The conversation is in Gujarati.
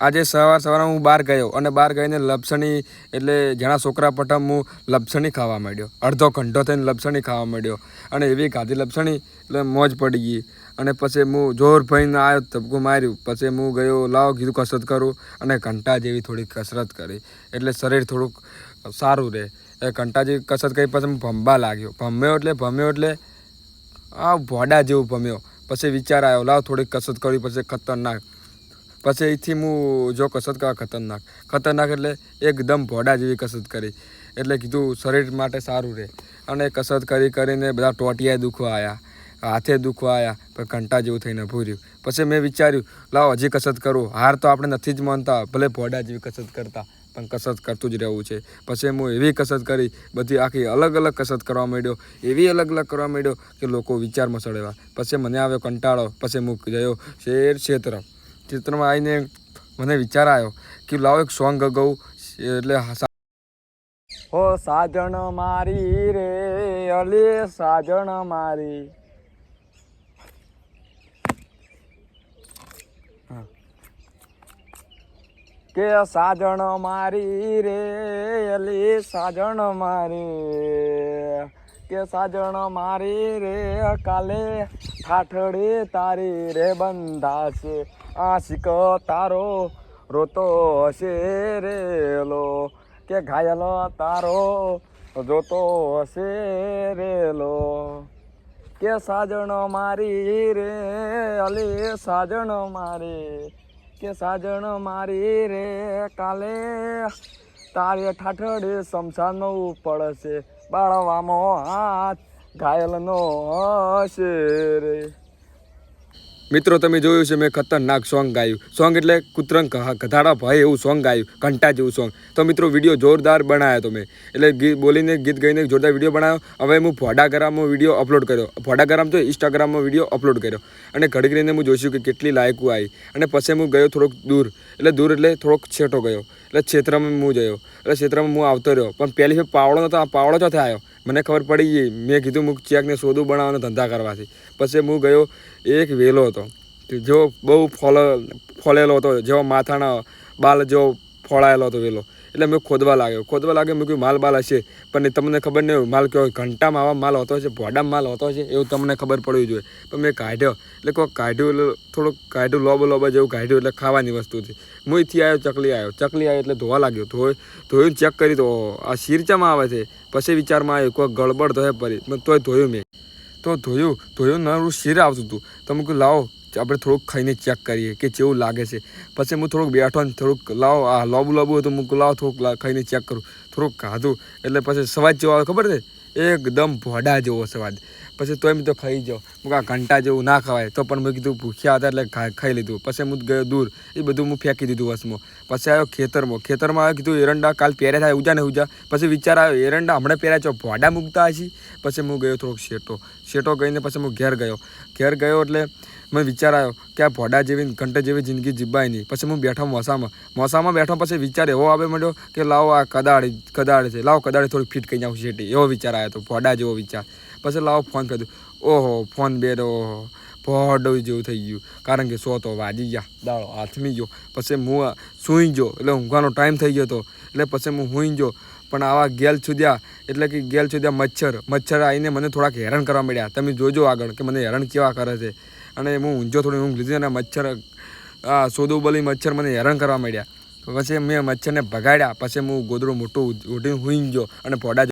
આજે સવારમાં હું બહાર ગયો અને બહાર ગઈને લપસણી એટલે ઘણા છોકરા પટમ હું લપસણી ખાવા માંડ્યો. અડધો ઘંટો થઈને લપસણી ખાવા માંડ્યો અને એવી ખાધી લપસણી એટલે મોજ પડી ગઈ. અને પછી હું જોર ભઈને આવ્યો, ધબકું માર્યું. પછી હું ગયો, લાવો કીધું કસરત કરું અને ઘંટા જેવી થોડી કસરત કરી એટલે શરીર થોડુંક સારું રહે. એ ઘંટા જેવી કસરત કરી પછી હું ભમવા લાગ્યો. ભમ્યો એટલે આ ભોડા જેવું ભમ્યો. પછી વિચાર આવ્યો, લાવ થોડીક કસરત કરવી પછી ખતરનાક. પછી અહીંથી હું જો કસરત કરવા ખતરનાક એટલે એકદમ ભોડા જેવી કસરત કરી એટલે કીધું શરીર માટે સારું રહે. અને કસરત કરીને બધા ટોટિયા દુખવા આવ્યા, હાથે દુખવા આવ્યા, પણ ઘંટા જેવું થઈને ભૂર્યું. પછી મેં વિચાર્યું, લાવો હજી કસરત કરું. હાર તો આપણે નથી જ માનતા, ભલે ભોડા જેવી કસરત કરતા, પણ કસરત કરતું જ રહેવું છે. પછી હું એવી કસરત કરી, બધી આખી અલગ અલગ કસરત કરવા માંડ્યો, એવી અલગ અલગ કરવા માંડ્યો કે લોકો વિચારમાં ચડેવા. પછી મને આવ્યો કંટાળો. પછી હું ગયો ક્ષેત્રમાં આવીને મને વિચાર આવ્યો કે લાવો એક સોંગ ગાઉં. એટલે હો સાજણ મારી રે અલી સાજણ મારી, કે સાજણ મારી રે અલી સાજણ મારી, કે સાજણ મારી રે કાલે ઠાઠડી તારી રે બંધાશે, આશિક તારો રોતો હશે રેલો, કે ઘાયલ તારો જોતો હશે રેલો, કે સાજણ મારી રે અલી સાજણ મારી, કે સાજણ મારી રે કાલે તારે ઠાઠડી શમશાનનો પડશે, બાળવામાં હાથ ઘાયલનો હશે રે. મિત્રો તમે જોયું છે મેં ખતરનાક સોંગ ગાયું. સોંગ એટલે કૂતરંગ ગધાડા ભાઈ એવું સોંગ ગાયું, ઘંટા જેવું સોંગ. તો મિત્રો વિડીયો જોરદાર બનાવ્યો તો મેં, એટલે બોલીને ગીત ગાઈને જોરદાર વિડીયો બનાવ્યો. હવે હું ભોડાગરામમાં વિડીયો અપલોડ કર્યો, ભોડાગરામ તો ઇન્સ્ટાગ્રામમાં વિડીયો અપલોડ કર્યો અને ઘડીક રહીને હું જોઈશું કે કેટલી લાયકો આવી. અને પછી હું ગયો થોડોક દૂર એટલે થોડોક છેટો ગયો, એટલે ક્ષેત્રમાં હું ગયો. એટલે ક્ષેત્રમાં હું આવતો રહ્યો, પણ પહેલી ફેર પાવડો નતો, પાવડો ચોથે આવ્યો. મને ખબર પડી ગઈ. મેં કીધું હું ચેકને સોદું બનાવવાના ધંધા કરવાથી. પછી હું ગયો, એક વેલો હતો જો બહુ ફોલેલો હતો, જેવો માથાના બાલ જેવો ફોળાયેલો હતો વેલો. એટલે મેં ખોદવા લાગ્યો. મેં કહ્યું માલ બાલ હશે, પણ તમને ખબર નહીં માલ કેવો, ઘંટામાં આવા માલ હોતો હશે, ભોડામાં માલ હોતો હશે એવું તમને ખબર પડવી જોઈએ. પણ મેં કાઢ્યો, એટલે કોઈ થોડુંક કાઢ્યું, લોબા જેવું કાઢ્યું, એટલે ખાવાની વસ્તુ હતી. હું અહીંથી આવ્યો, ચકલી આવ્યો એટલે ધોવા લાગ્યો. ધોયું ચેક કરી તો આ શીરચામાં આવે છે. પછી વિચારમાં આવ્યું કોઈ ગડબડ તો હે પડી, તોય ધોયું મેં. તો ધોયું નરું શીર આવતું હતું. તો મેં કહ્યું લાવો આપણે થોડુંક ખાઈને ચેક કરીએ કે કેવું લાગે છે. પછી હું થોડુંક બેઠો ને થોડુંક લાવો આ લોબુ હતું, હું લાવો થોડુંક ખાઈને ચેક કરું. થોડુંક ખાધું એટલે પછી સ્વાદ જેવો આવે ખબર છે, એકદમ ભોડા જેવો સ્વાદ. પછી તોય મેં તો ખાઈ જાઓ. આ ઘંટા જેવું ના ખવાય, તો પણ મેં કીધું ભૂખ્યા હતા એટલે ખાઈ લીધું. પછી હું ગયો દૂર, એ બધું હું ફેંકી દીધું વસમાં. પછી આવ્યો ખેતરમાં આવ્યો, કીધું એરંડા કાલ પહેર્યા થાય ઉજા. પછી વિચાર આવ્યો એરંડા હમણાં પહેર્યા છો ભોડા મૂકતા હશે. પછી હું ગયો થોડોક શેટો ગઈને પછી હું ઘેર ગયો એટલે મને વિચાર આવ્યો કે આ ભોડા જેવી ઘંટા જેવી જિંદગી જીવાય નહીં. પછી હું બેઠો મોસામાં બેઠો. પછી વિચાર એવો આવે મળ્યો કે લાવો આ કદાળી છે, લાવો કદાળી થોડી ફિટ કરી નાખું શેટી, એવો વિચાર આવ્યો હતો, ભોડા જેવો વિચાર. પછી લાવો ફોન કર્યો, ઓહો ફોન બેરો ભોડો જેવું થઈ ગયું, કારણ કે સો તો વાજી ગયા, દાળો હાથમી ગયો. પછી હું સૂઈ ગયો, એટલે ઊંઘવાનો ટાઈમ થઈ ગયો હતો. એટલે પછી હું સૂઈ ગયો. પણ આવા ગેલ છુદ્યા મચ્છર આવીને મને થોડાક હેરાન કરવા મળ્યા. તમે જોજો આગળ કે મને હેરાન કેવા કરે છે. અને હું ઊંઝો થોડી ઊંઘ લીધી અને સોદું બોલી મચ્છર મને હેરાન કરવા મળ્યા. પછી મેં મચ્છરને ભગાડ્યા. પછી હું ગોદડું મોટું ઉઠીને સૂઈ ગયો અને ભોડા